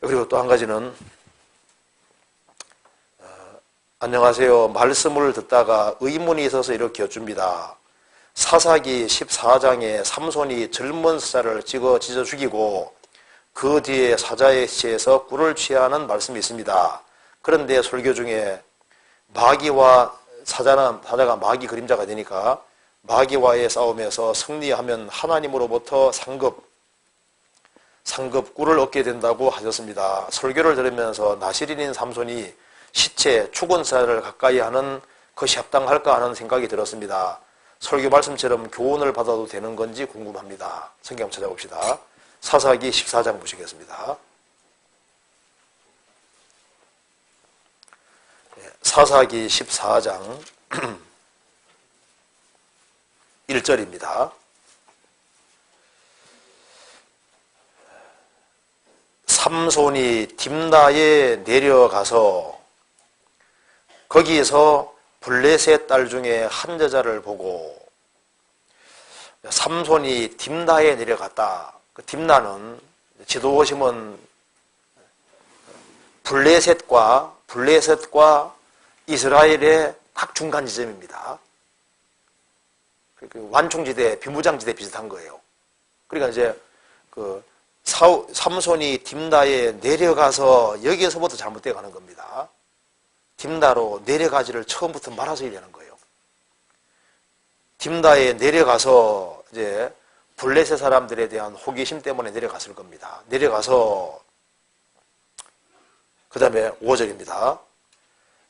그리고 또 한 가지는 안녕하세요. 말씀을 듣다가 의문이 있어서 이렇게 여쭙니다. 사사기 14장에 삼손이 젊은 사자를 찢어 죽이고 그 뒤에 사자의 시체에서 꿀을 취하는 말씀이 있습니다. 그런데 설교 중에 마귀와 사자가 마귀 그림자가 되니까 마귀와의 싸움에서 승리하면 하나님으로부터 상급 꿀을 얻게 된다고 하셨습니다. 설교를 들으면서 나시린인 삼손이 시체, 죽은 사자를 가까이 하는 것이 합당할까 하는 생각이 들었습니다. 설교 말씀처럼 교훈을 받아도 되는 건지 궁금합니다. 성경 찾아봅시다. 사사기 14장 보시겠습니다. 사사기 14장 1절입니다. 삼손이 딥나에 내려가서 거기에서 블레셋 딸 중에 한 여자를 보고, 삼손이 딥나에 내려갔다. 그 딥나는 지도 보시면 블레셋과 이스라엘의 딱 중간 지점입니다. 완충지대, 비무장지대 비슷한 거예요. 그러니까 이제 삼손이 딥나에 내려가서 여기에서부터 잘못되어 가는 겁니다. 딥나로 내려가지를 처음부터 말아서 얘기하는 거예요. 딥나에 내려가서 이제 블레셋 사람들에 대한 호기심 때문에 내려갔을 겁니다. 내려가서 그 다음에 5절입니다.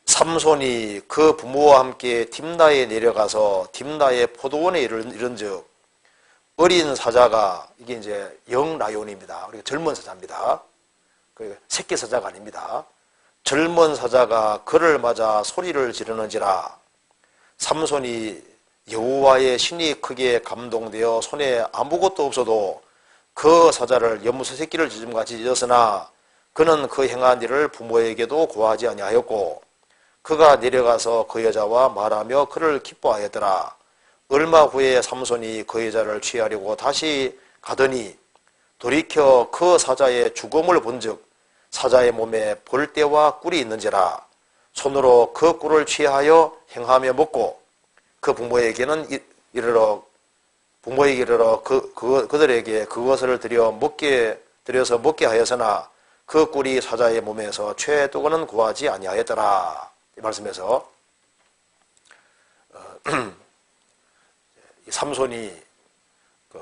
삼손이 그 부모와 함께 딥나에 내려가서 딥나의 포도원에 이른즉 어린 사자가, 이게 이제 영라ион입니다. 그러니까 젊은 사자입니다. 새끼 사자가 아닙니다. 젊은 사자가 그를 맞아 소리를 지르는지라 삼손이 여호와의 신이 크게 감동되어 손에 아무것도 없어도 그 사자를 염소 새끼를 짖음같이 짖었으나 그는 그 행한 일을 부모에게도 고하지 아니하였고 그가 내려가서 그 여자와 말하며 그를 기뻐하였더라. 얼마 후에 삼손이 그 여자를 취하려고 다시 가더니 돌이켜 그 사자의 죽음을 본즉 사자의 몸에 볼대와 꿀이 있는지라 손으로 그 꿀을 취하여 행하며 먹고 그 부모에게 이르러 그들에게 그것을 들여서 먹게 하였으나 그 꿀이 사자의 몸에서 최도거는 구하지 아니하였더라. 이 말씀에서 삼손이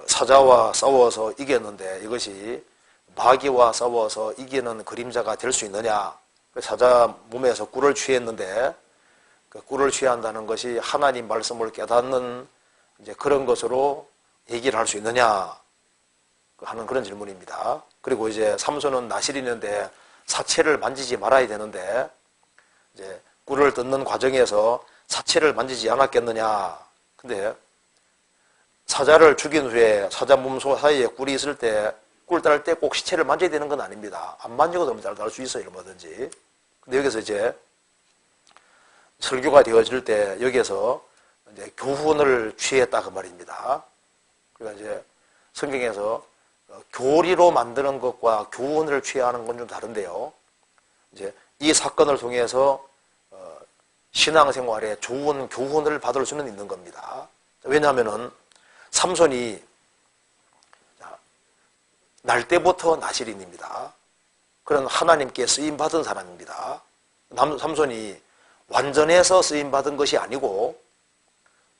사자와 싸워서 이겼는데 이것이 마귀와 싸워서 이기는 그림자가 될 수 있느냐? 사자 몸에서 꿀을 취했는데 그 꿀을 취한다는 것이 하나님 말씀을 깨닫는 이제 그런 것으로 얘기를 할 수 있느냐 하는 그런 질문입니다. 그리고 이제 삼손은 나실인인데 사체를 만지지 말아야 되는데 이제 꿀을 뜯는 과정에서 사체를 만지지 않았겠느냐? 근데 사자를 죽인 후에 사자 몸소 사이에 꿀이 있을 때 꿀 딸 때 꼭 시체를 만져야 되는 건 아닙니다. 안 만지고도 딸 수 있어요, 뭐든지. 근데 여기서 이제 설교가 되어질 때 여기에서 이제 교훈을 취했다 그 말입니다. 그러니까 이제 성경에서 교리로 만드는 것과 교훈을 취하는 건 좀 다른데요. 이제 이 사건을 통해서 신앙생활에 좋은 교훈을 받을 수는 있는 겁니다. 왜냐하면은 삼손이 날 때부터 나실인입니다. 그런 하나님께 쓰임받은 사람입니다. 삼손이 완전해서 쓰임받은 것이 아니고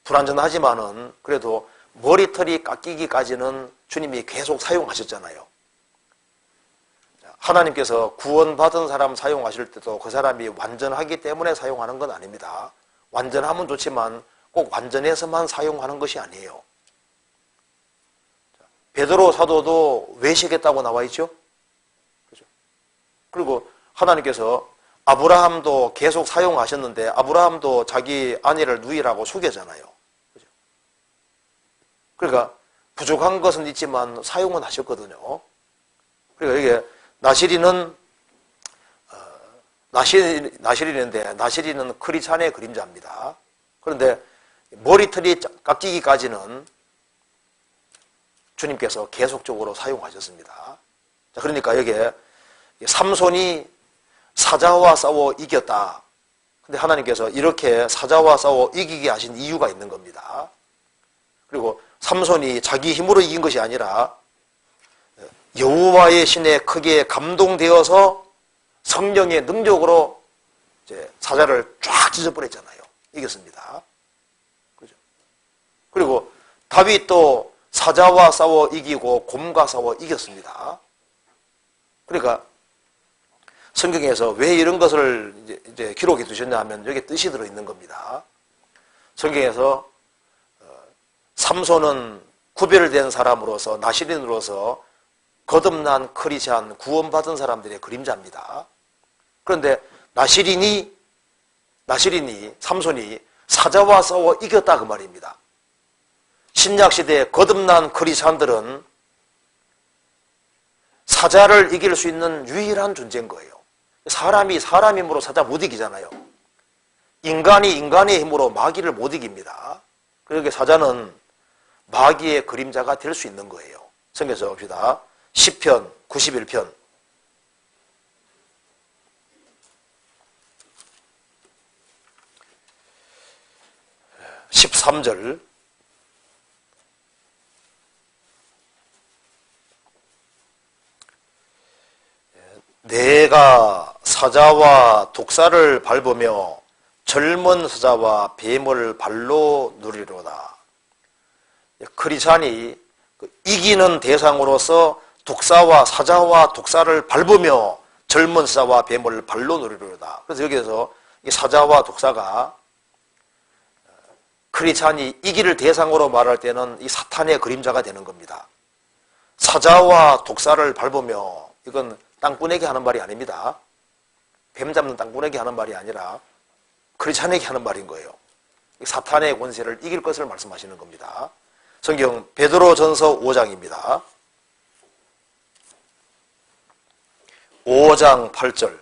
불완전하지만은 그래도 머리털이 깎이기까지는 주님이 계속 사용하셨잖아요. 하나님께서 구원받은 사람 사용하실 때도 그 사람이 완전하기 때문에 사용하는 건 아닙니다. 완전하면 좋지만 꼭 완전해서만 사용하는 것이 아니에요. 베드로 사도도 외식했다고 나와 있죠? 그죠? 그리고 하나님께서 아브라함도 계속 사용하셨는데 아브라함도 자기 아내를 누이라고 속여잖아요. 그죠? 그러니까 부족한 것은 있지만 사용은 하셨거든요. 그러니까 이게 나실인인데 나실인은 크리스찬의 그림자입니다. 그런데 머리털이 깎이기까지는 주님께서 계속적으로 사용하셨습니다. 자, 그러니까 여기에 삼손이 사자와 싸워 이겼다. 근데 하나님께서 이렇게 사자와 싸워 이기게 하신 이유가 있는 겁니다. 그리고 삼손이 자기 힘으로 이긴 것이 아니라 여호와의 신에 크게 감동되어서 성령의 능력으로 이제 사자를 쫙 찢어버렸잖아요. 이겼습니다. 그죠? 그리고 다윗도 사자와 싸워 이기고 곰과 싸워 이겼습니다. 그러니까 성경에서 왜 이런 것을 이제 기록해 두셨냐 하면 여기에 뜻이 들어있는 겁니다. 성경에서 삼손은 구별된 사람으로서 나시린으로서 거듭난 크리스찬 구원받은 사람들의 그림자입니다. 그런데 나시린이 삼손이 사자와 싸워 이겼다 그 말입니다. 신약시대에 거듭난 크리스찬들은 사자를 이길 수 있는 유일한 존재인 거예요. 사람이 사람 힘으로 사자 못 이기잖아요. 인간이 인간의 힘으로 마귀를 못 이깁니다. 그러니까 사자는 마귀의 그림자가 될 수 있는 거예요. 성경에서 봅시다. 시편 91편 13절 내가 사자와 독사를 밟으며 젊은 사자와 뱀을 발로 누리로다. 크리스찬이 이기는 대상으로서 독사와 사자와 독사를 밟으며 젊은 사자와 뱀을 발로 누리로다. 그래서 여기에서 이 사자와 독사가 크리스찬이 이기를 대상으로 말할 때는 이 사탄의 그림자가 되는 겁니다. 사자와 독사를 밟으며 이건 땅꾼에게 하는 말이 아닙니다. 뱀 잡는 땅꾼에게 하는 말이 아니라 크리스찬에게 하는 말인 거예요. 사탄의 권세를 이길 것을 말씀하시는 겁니다. 성경 베드로전서 5장입니다. 5장 8절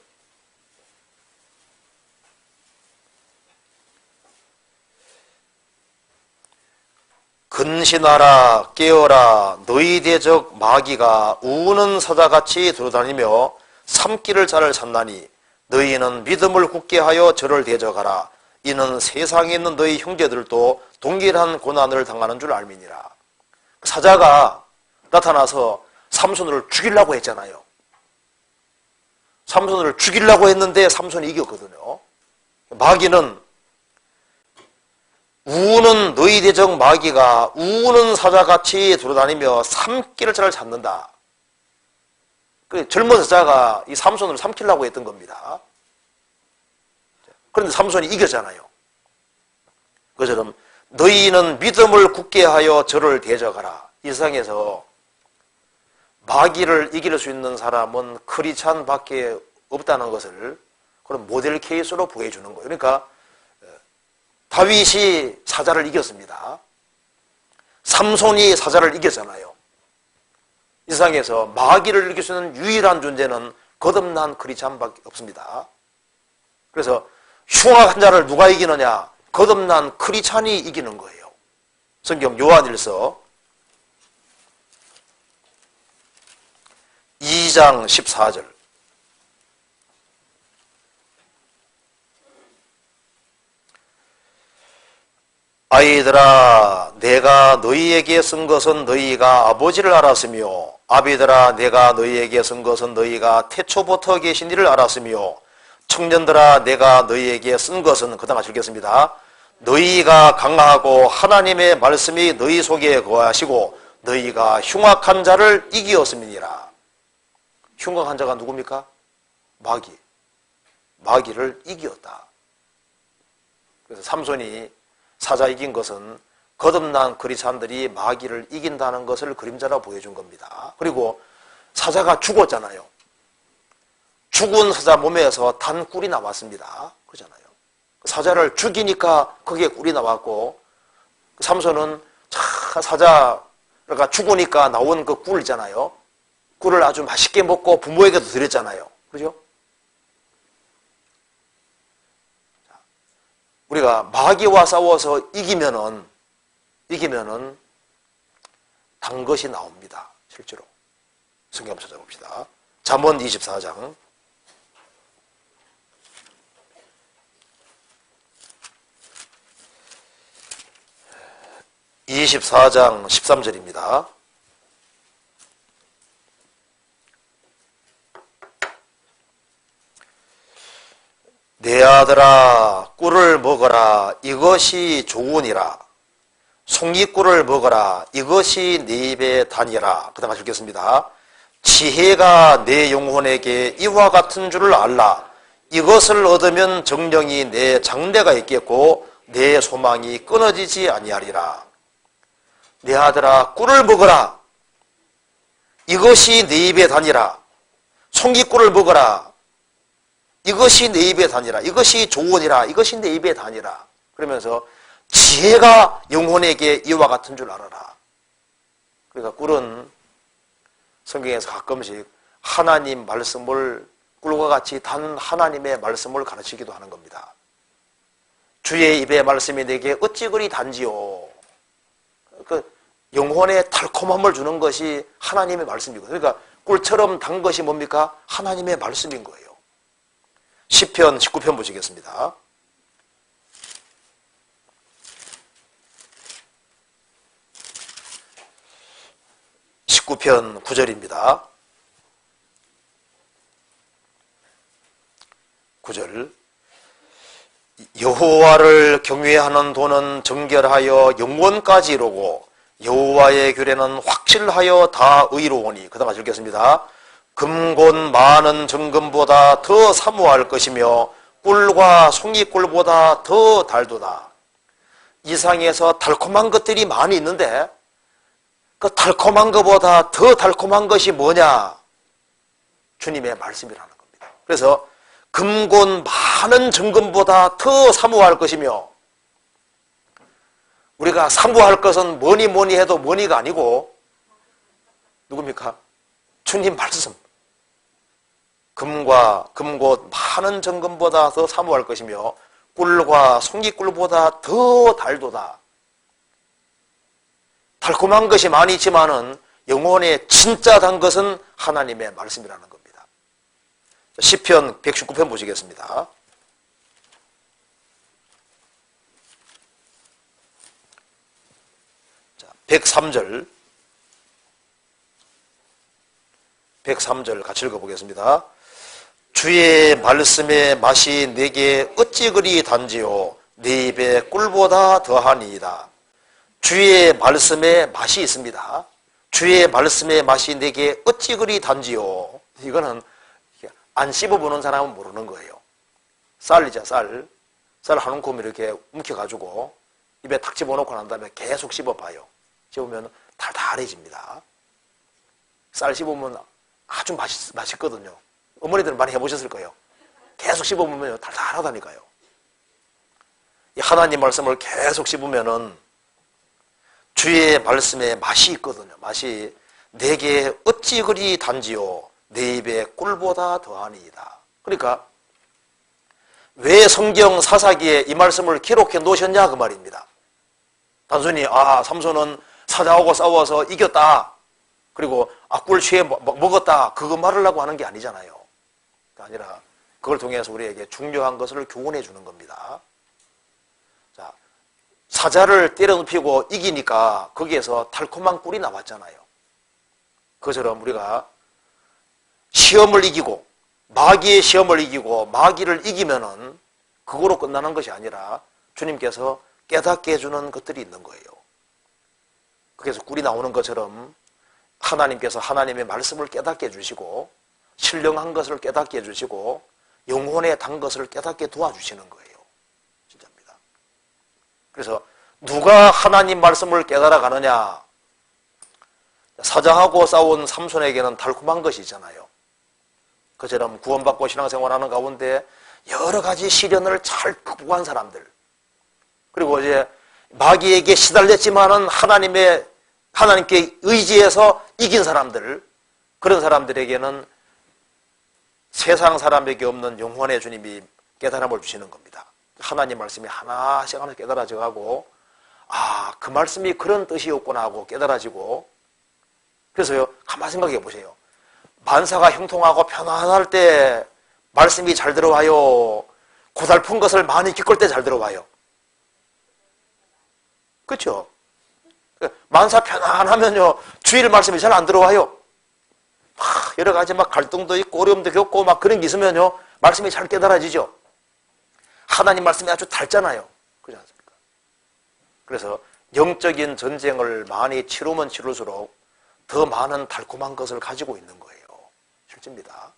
근신하라 깨어라 너희 대적 마귀가 우는 사자같이 돌아다니며 삼키를 자를 찾나니 너희는 믿음을 굳게 하여 저를 대적하라. 이는 세상에 있는 너희 형제들도 동일한 고난을 당하는 줄 알미니라. 사자가 나타나서 삼손을 죽이려고 했잖아요. 삼손을 죽이려고 했는데 삼손이 이겼거든요. 마귀는 우는 너희 대적 마귀가 우는 사자같이 돌아다니며 삼키를 자를 찾는다. 그 젊은 사자가 이 삼손을 삼키려고 했던 겁니다. 그런데 삼손이 이겼잖아요. 그처럼 너희는 믿음을 굳게 하여 저를 대적하라. 이 세상에서 마귀를 이길 수 있는 사람은 크리스찬밖에 없다는 것을 그런 모델 케이스로 보여주는 거예요. 그러니까 다윗이 사자를 이겼습니다. 삼손이 사자를 이겼잖아요. 이 세상에서 마귀를 이길 수 있는 유일한 존재는 거듭난 크리스찬밖에 없습니다. 그래서 흉악한 자를 누가 이기느냐? 거듭난 크리스찬이 이기는 거예요. 성경 요한일서 2장 14절 아이들아 내가 너희에게 쓴 것은 너희가 아버지를 알았으며 아비들아 내가 너희에게 쓴 것은 너희가 태초부터 계신 이를 알았으며 청년들아 내가 너희에게 쓴 것은 그 다음 같이 읽겠습니다. 너희가 강하고 하나님의 말씀이 너희 속에 거하시고 너희가 흉악한 자를 이기었음이니라. 흉악한 자가 누굽니까? 마귀. 마귀를 이기었다. 그래서 삼손이 사자 이긴 것은 거듭난 크리스찬들이 마귀를 이긴다는 것을 그림자로 보여준 겁니다. 그리고 사자가 죽었잖아요. 죽은 사자 몸에서 단 꿀이 나왔습니다. 그러잖아요. 사자를 죽이니까 거기에 꿀이 나왔고 삼손은 사자가 죽으니까 나온 그 꿀 있잖아요. 꿀을 아주 맛있게 먹고 부모에게도 드렸잖아요. 그죠? 우리가 마귀와 싸워서 이기면은 단 것이 나옵니다. 실제로. 성경 한번 찾아봅시다. 잠언 24장 24장 13절입니다. 내 아들아 꿀을 먹어라 이것이 좋으니라. 송이꿀을 먹어라 이것이 네 입에 다니라. 그 다음 같이 읽겠습니다. 지혜가 내 영혼에게 이와 같은 줄을 알라. 이것을 얻으면 정령이 내 장래가 있겠고 내 소망이 끊어지지 아니하리라. 내 아들아 꿀을 먹어라. 이것이 네 입에 다니라. 송이꿀을 먹어라. 이것이 내 입에 다니라. 이것이 조언이라. 이것이 내 입에 다니라. 그러면서 지혜가 영혼에게 이와 같은 줄 알아라. 그러니까 꿀은 성경에서 가끔씩 하나님 말씀을 꿀과 같이 단 하나님의 말씀을 가르치기도 하는 겁니다. 주의 입의 말씀이 내게 어찌 그리 단지요. 그 영혼의 달콤함을 주는 것이 하나님의 말씀이거든요. 그러니까 꿀처럼 단 것이 뭡니까? 하나님의 말씀인 거예요. 시편 19편 보시겠습니다. (19편) 9절입니다. 9절 여호와를 경외하는 도는 정결하여 영원까지 이루고 여호와의 규례는 확실하여 다 의로우니. 그 다음 읽겠습니다. 금곧 많은 정금보다 더 사모할 것이며 꿀과 송이꿀보다 더 달도다. 이 세상에서 달콤한 것들이 많이 있는데 그 달콤한 것보다 더 달콤한 것이 뭐냐? 주님의 말씀이라는 겁니다. 그래서 금곧 많은 정금보다 더 사모할 것이며, 우리가 사모할 것은 뭐니 해도 뭐니가 아니고 누굽니까? 주님 말씀. 금곧 많은 정금보다 더 사모할 것이며 꿀과 송이꿀보다 더 달도다. 달콤한 것이 많이 있지만은 영혼의 진짜 단 것은 하나님의 말씀이라는 겁니다. 시편 119편 보시겠습니다. 자, 103절 같이 읽어보겠습니다. 주의 말씀의 맛이 내게 어찌 그리 단지요 내 입에 꿀보다 더하니이다. 주의 말씀에 맛이 있습니다. 주의 말씀의 맛이 내게 어찌 그리 단지요. 이거는 안 씹어보는 사람은 모르는 거예요. 쌀이죠, 쌀. 쌀 한 움큼 이렇게 움켜가지고 입에 탁 집어넣고 난 다음에 계속 씹어봐요. 씹으면 달달해집니다. 쌀 씹으면 아주 맛있거든요. 어머니들은 많이 해보셨을 거예요. 계속 씹어보면 달달하다니까요. 이 하나님 말씀을 계속 씹으면은 주의 말씀에 맛이 있거든요. 맛이 내게 어찌 그리 단지요 내 입에 꿀보다 더하니이다. 그러니까 왜 성경 사사기에 이 말씀을 기록해 놓으셨냐 그 말입니다. 단순히 삼손은 사자하고 싸워서 이겼다, 그리고 꿀 취해 먹었다, 그거 말하려고 하는 게 아니잖아요. 아니라 그걸 통해서 우리에게 중요한 것을 교훈해 주는 겁니다. 자, 사자를 때려눕히고 이기니까 거기에서 달콤한 꿀이 나왔잖아요. 그처럼 우리가 시험을 이기고 마귀의 시험을 이기고 마귀를 이기면은 그거로 끝나는 것이 아니라 주님께서 깨닫게 해주는 것들이 있는 거예요. 그래서 꿀이 나오는 것처럼 하나님께서 하나님의 말씀을 깨닫게 해주시고 신령한 것을 깨닫게 해주시고 영혼에 단 것을 깨닫게 도와주시는 거예요. 진짜입니다. 그래서 누가 하나님 말씀을 깨달아 가느냐? 사자하고 싸운 삼손에게는 달콤한 것이 있잖아요. 그처럼 구원받고 신앙생활하는 가운데 여러 가지 시련을 잘 극복한 사람들, 그리고 이제 마귀에게 시달렸지만은 하나님께 의지해서 이긴 사람들, 그런 사람들에게는 세상 사람에게 없는 영혼의 주님이 깨달음을 주시는 겁니다. 하나님 말씀이 하나씩 깨달아져 가고, 그 말씀이 그런 뜻이었구나 하고 깨달아지고. 그래서요, 가만히 생각해 보세요. 만사가 형통하고 편안할 때 말씀이 잘 들어와요? 고달픈 것을 많이 겪을 때 잘 들어와요? 그렇죠? 만사 편안하면요, 주일 말씀이 잘 안 들어와요. 막 여러 가지 막 갈등도 있고 어려움도 겪고 막 그런 게 있으면요, 말씀이 잘 깨달아지죠. 하나님 말씀이 아주 달잖아요. 그렇지 않습니까? 그래서 영적인 전쟁을 많이 치르면 치를수록 더 많은 달콤한 것을 가지고 있는 거예요. 실제입니다.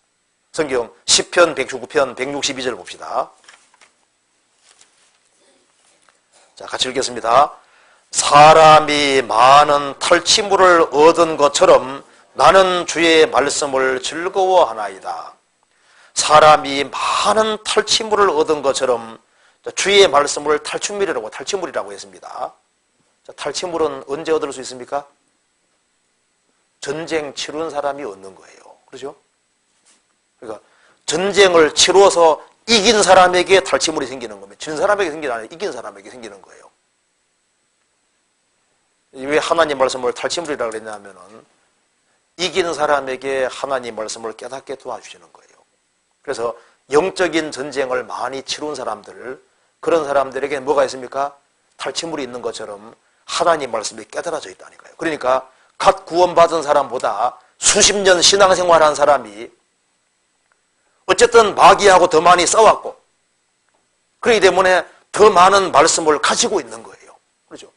성경 10편 119편 162절 봅시다. 자, 같이 읽겠습니다. 사람이 많은 탈취물을 얻은 것처럼 나는 주의 말씀을 즐거워하나이다. 사람이 많은 탈취물을 얻은 것처럼 주의 말씀을 탈취물이라고 했습니다. 자, 탈취물은 언제 얻을 수 있습니까? 전쟁 치른 사람이 얻는 거예요. 그렇죠? 그러니까 전쟁을 치러서 이긴 사람에게 탈취물이 생기는 겁니다. 진 사람에게 생기는 게 아니라 이긴 사람에게 생기는 거예요. 왜 하나님 말씀을 탈취물이라고 그랬냐면은 이긴 사람에게 하나님 말씀을 깨닫게 도와주시는 거예요. 그래서 영적인 전쟁을 많이 치룬 사람들, 그런 사람들에게 뭐가 있습니까? 탈취물이 있는 것처럼 하나님 말씀이 깨달아져 있다니까요. 그러니까 갓 구원받은 사람보다 수십 년 신앙생활한 사람이 어쨌든 마귀하고 더 많이 싸웠고 그렇기 때문에 더 많은 말씀을 가지고 있는 거예요. 그렇죠?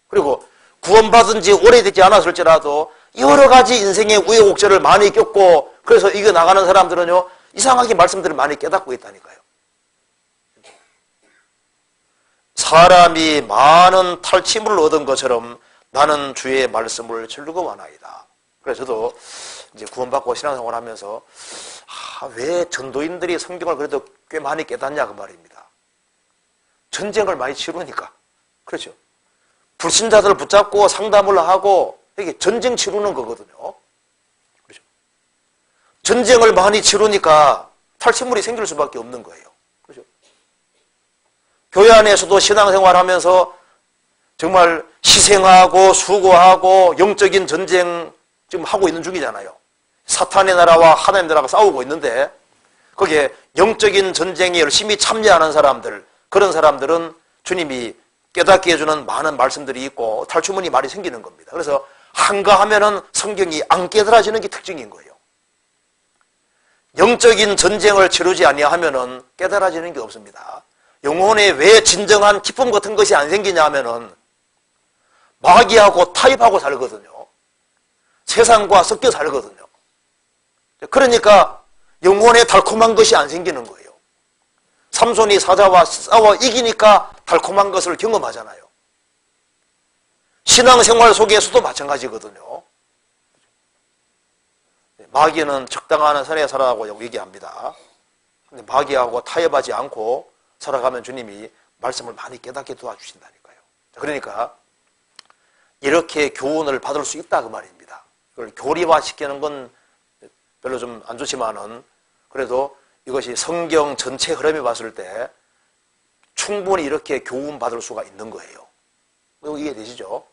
그리고 구원받은 지 오래되지 않았을지라도 여러 가지 인생의 우여곡절을 많이 겪고 그래서 이겨나가는 사람들은요, 이상하게 말씀들을 많이 깨닫고 있다니까요. 사람이 많은 탈취물을 얻은 것처럼 나는 주의 말씀을 즐거워하나이다. 그래서 저도 이제 구원받고 신앙생활 하면서 왜 전도인들이 성경을 그래도 꽤 많이 깨닫냐 그 말입니다. 전쟁을 많이 치르니까. 그렇죠. 불신자들을 붙잡고 상담을 하고 이게 전쟁 치르는 거거든요. 그렇죠. 전쟁을 많이 치르니까 탈취물이 생길 수밖에 없는 거예요. 그렇죠. 교회 안에서도 신앙생활하면서 정말 희생하고 수고하고 영적인 전쟁 지금 하고 있는 중이잖아요. 사탄의 나라와 하나님의 나라가 싸우고 있는데 거기에 영적인 전쟁에 열심히 참여하는 사람들, 그런 사람들은 주님이 깨닫게 해주는 많은 말씀들이 있고 탈취물이 많이 생기는 겁니다. 그래서 한가하면은 성경이 안 깨달아지는 게 특징인 거예요. 영적인 전쟁을 치르지 아니하면은 깨달아지는 게 없습니다. 영혼에 왜 진정한 기쁨 같은 것이 안 생기냐 하면은 마귀하고 타협하고 살거든요. 세상과 섞여 살거든요. 그러니까 영혼에 달콤한 것이 안 생기는 거예요. 삼손이 사자와 싸워 이기니까 달콤한 것을 경험하잖아요. 신앙생활 속에서도 마찬가지거든요. 마귀는 적당한 선에 살아가고 얘기합니다. 근데 마귀하고 타협하지 않고 살아가면 주님이 말씀을 많이 깨닫게 도와주신다니까요. 그러니까 이렇게 교훈을 받을 수 있다 그 말입니다. 이걸 교리화시키는 건 별로 좀 안 좋지만은 그래도 이것이 성경 전체 흐름에 봤을 때 충분히 이렇게 교훈 받을 수가 있는 거예요. 이해되시죠?